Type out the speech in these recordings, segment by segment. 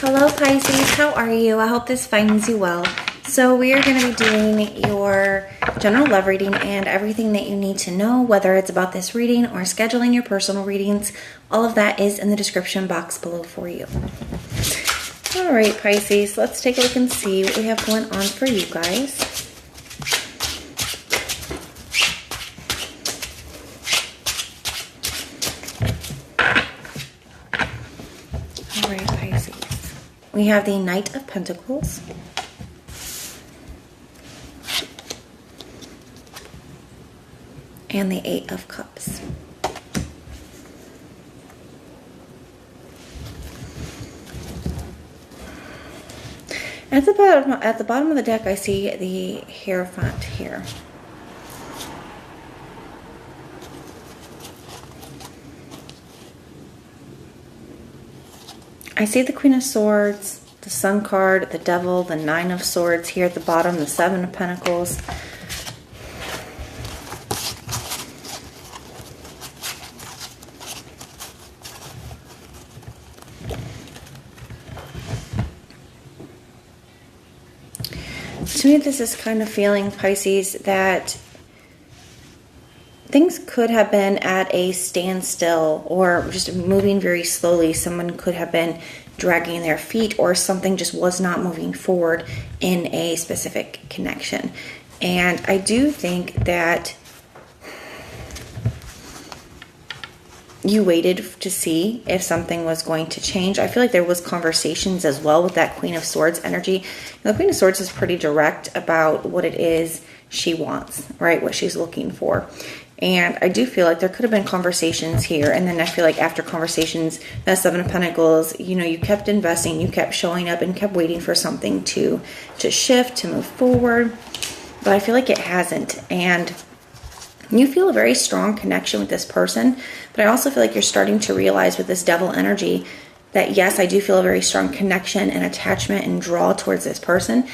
Hello Pisces, how are you? I hope this finds you well. So we are going to be doing your general love reading and everything that you need to know, whether it's about this reading or scheduling your personal readings. All of that is in the description box below for you. All right, Pisces, let's take a look and see what we have going on for you guys. All right, Pisces. We have the Knight of Pentacles. And the Eight of Cups. At the bottom of the deck, I see the Hierophant here. I see the Queen of Swords, the Sun card, the Devil, the Nine of Swords here at the bottom, the Seven of Pentacles. To me, this is kind of feeling, Pisces, that things could have been at a standstill or just moving very slowly. Someone could have been dragging their feet, or something just was not moving forward in a specific connection. And I do think that you waited to see if something was going to change. I feel like there was conversations as well with that Queen of Swords energy. And the Queen of Swords is pretty direct about what it is she wants, right? What she's looking for. And I do feel like there could have been conversations here. And then I feel like after conversations, that Seven of Pentacles, you know, you kept investing, you kept showing up and kept waiting for something to shift, to move forward. But I feel like it hasn't. And you feel a very strong connection with this person, but I also feel like you're starting to realize with this Devil energy that yes, I do feel a very strong connection and attachment and draw towards this person.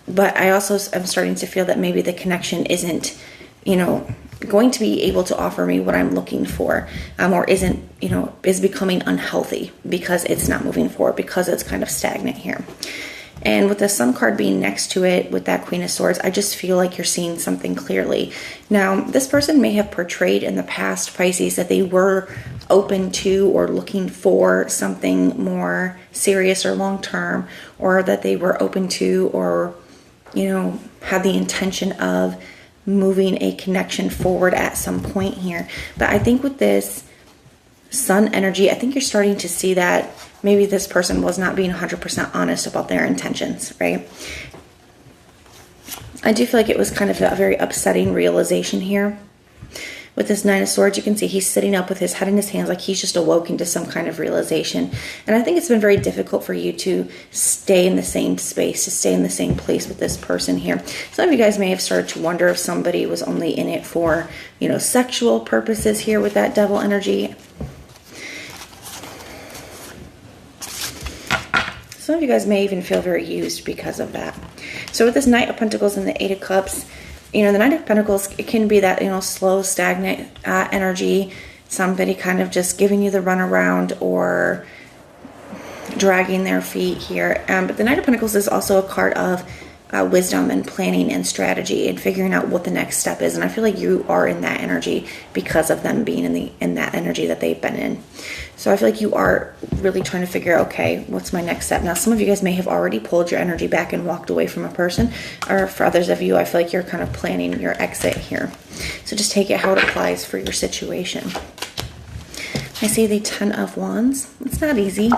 But I also am starting to feel that maybe the connection isn't, you know, going to be able to offer me what I'm looking for, or isn't, you know, is becoming unhealthy because it's not moving forward, because it's kind of stagnant here. And with the Sun card being next to it with that Queen of Swords, I just feel like you're seeing something clearly. Now, this person may have portrayed in the past, Pisces, that they were open to or looking for something more serious or long-term, or that they were open to or, you know, had the intention of moving a connection forward at some point here. But I think with this Sun energy, I think you're starting to see that maybe this person was not being 100% honest about their intentions, right? I do feel like it was kind of a very upsetting realization here. With this Nine of Swords, you can see he's sitting up with his head in his hands like he's just awoken to some kind of realization. And I think it's been very difficult for you to stay in the same space, to stay in the same place with this person here. Some of you guys may have started to wonder if somebody was only in it for, you know, sexual purposes here with that Devil energy. Some of you guys may even feel very used because of that. So with this Knight of Pentacles and the Eight of Cups, you know, the Knight of Pentacles, it can be that, you know, slow, stagnant energy. Somebody kind of just giving you the runaround or dragging their feet here. But the Knight of Pentacles is also a card of wisdom and planning and strategy and figuring out what the next step is. And I feel like you are in that energy because of them being in that energy that they've been in. So I feel like you are really trying to figure out, okay, what's my next step? Now, some of you guys may have already pulled your energy back and walked away from a person. Or for others of you, I feel like you're kind of planning your exit here. So just take it how it applies for your situation. I see the Ten of Wands. It's not easy.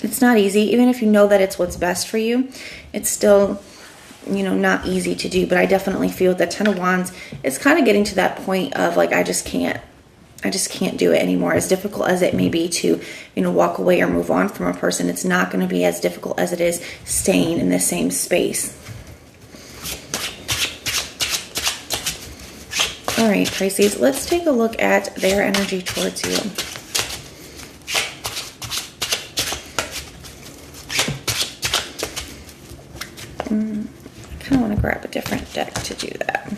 It's not easy. Even if you know that it's what's best for you, it's still, you know, not easy to do. But I definitely feel that Ten of Wands is kind of getting to that point of like, I just can't do it anymore. As difficult as it may be to, you know, walk away or move on from a person, it's not going to be as difficult as it is staying in the same space. All right, Pisces, let's take a look at their energy towards you. I kind of want to grab a different deck to do that.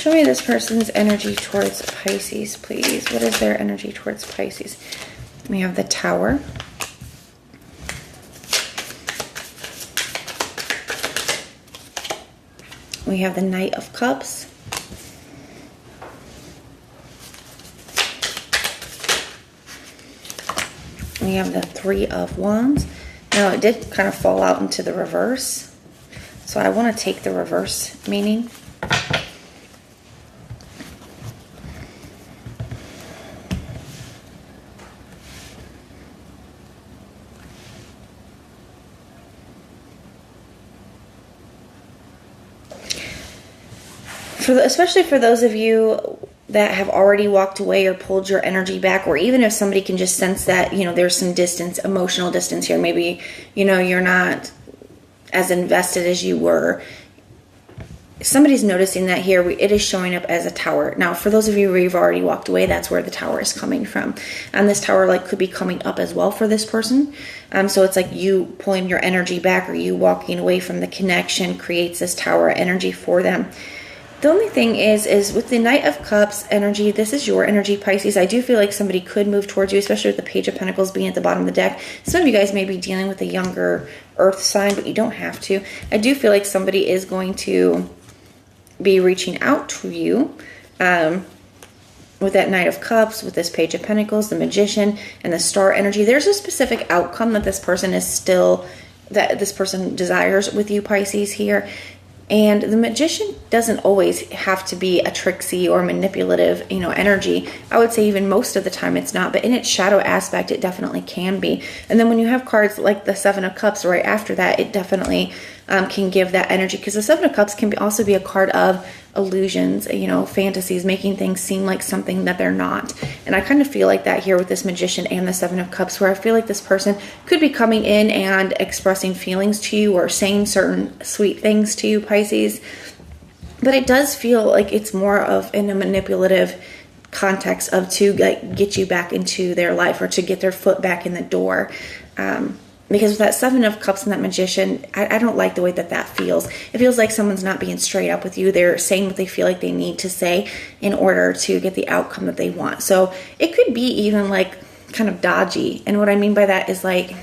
show me this person's energy towards Pisces, please. What is their energy towards Pisces? We have the Tower. We have the Knight of Cups. We have the Three of Wands. Now, it did kind of fall out into the reverse, so I want to take the reverse meaning. Especially for those of you that have already walked away or pulled your energy back, or even if somebody can just sense that, you know, there's some distance, emotional distance here. Maybe, you know, you're not as invested as you were. Somebody's noticing that here. It is showing up as a Tower. Now, for those of you who have already walked away, that's where the Tower is coming from. And this Tower, like, could be coming up as well for this person. So it's like you pulling your energy back, or you walking away from the connection creates this Tower energy for them. The only thing is with the Knight of Cups energy, this is your energy, Pisces. I do feel like somebody could move towards you, especially with the Page of Pentacles being at the bottom of the deck. Some of you guys may be dealing with a younger earth sign, but you don't have to. I do feel like somebody is going to be reaching out to you with that Knight of Cups, with this Page of Pentacles, the Magician, and the Star energy. There's a specific outcome that this person desires with you, Pisces, here. And the Magician doesn't always have to be a tricksy or manipulative, you know, energy. I would say even most of the time it's not, but in its shadow aspect, it definitely can be. And then when you have cards like the Seven of Cups right after that, it definitely can give that energy, because the Seven of Cups can also be a card of illusions, you know, fantasies, making things seem like something that they're not. And I kind of feel like that here with this Magician and the Seven of Cups, where I feel like this person could be coming in and expressing feelings to you or saying certain sweet things to you, Pisces. But it does feel like it's more of in a manipulative context of to like get you back into their life, or to get their foot back in the door. Because with that Seven of Cups and that Magician, I don't like the way that feels. It feels like someone's not being straight up with you. They're saying what they feel like they need to say in order to get the outcome that they want. So it could be even like kind of dodgy. And what I mean by that is like,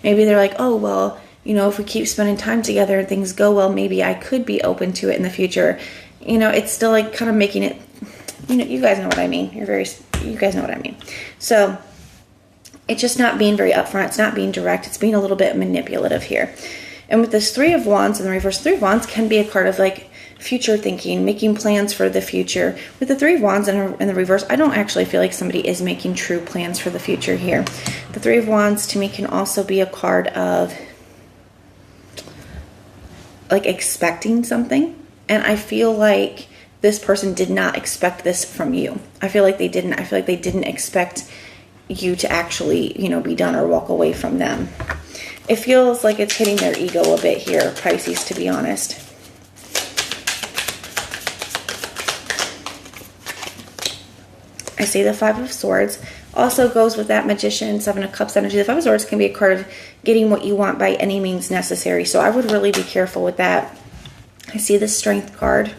maybe they're like, oh, well, you know, if we keep spending time together and things go well, maybe I could be open to it in the future. You know, it's still like kind of making it, you know, you guys know what I mean. You guys know what I mean. So it's just not being very upfront. It's not being direct. It's being a little bit manipulative here. And with this Three of Wands in the reverse, Three of Wands can be a card of like future thinking, making plans for the future. With the Three of Wands in the reverse, I don't actually feel like somebody is making true plans for the future here. The Three of Wands to me can also be a card of like expecting something. And I feel like this person did not expect this from you. I feel like they didn't. I feel like they didn't expect you to actually, you know, be done or walk away from them. It feels like it's hitting their ego a bit here, Pisces, to be honest. I see the Five of Swords. Also goes with that Magician, Seven of Cups energy. The Five of Swords can be a card of getting what you want by any means necessary. So I would really be careful with that. I see the Strength card.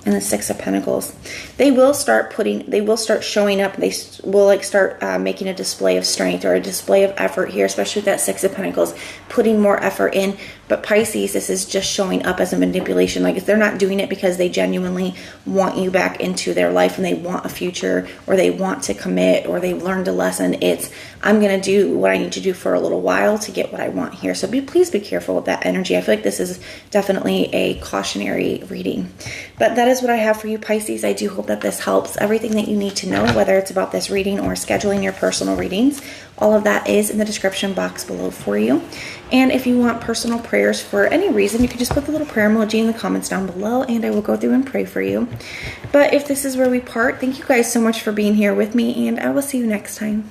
And the Six of Pentacles. They will start showing up. They will like start making a display of strength or a display of effort here, especially with that Six of Pentacles, putting more effort in. But Pisces, this is just showing up as a manipulation. Like if they're not doing it because they genuinely want you back into their life and they want a future, or they want to commit, or they've learned a lesson, it's I'm going to do what I need to do for a little while to get what I want here. So please be careful with that energy. I feel like this is definitely a cautionary reading. But that is what I have for you, Pisces. I do hope that this helps. Everything that you need to know, whether it's about this reading or scheduling your personal readings, all of that is in the description box below for you. And if you want personal prayers for any reason, you can just put the little prayer emoji in the comments down below and I will go through and pray for you. But if this is where we part, thank you guys so much for being here with me, and I will see you next time.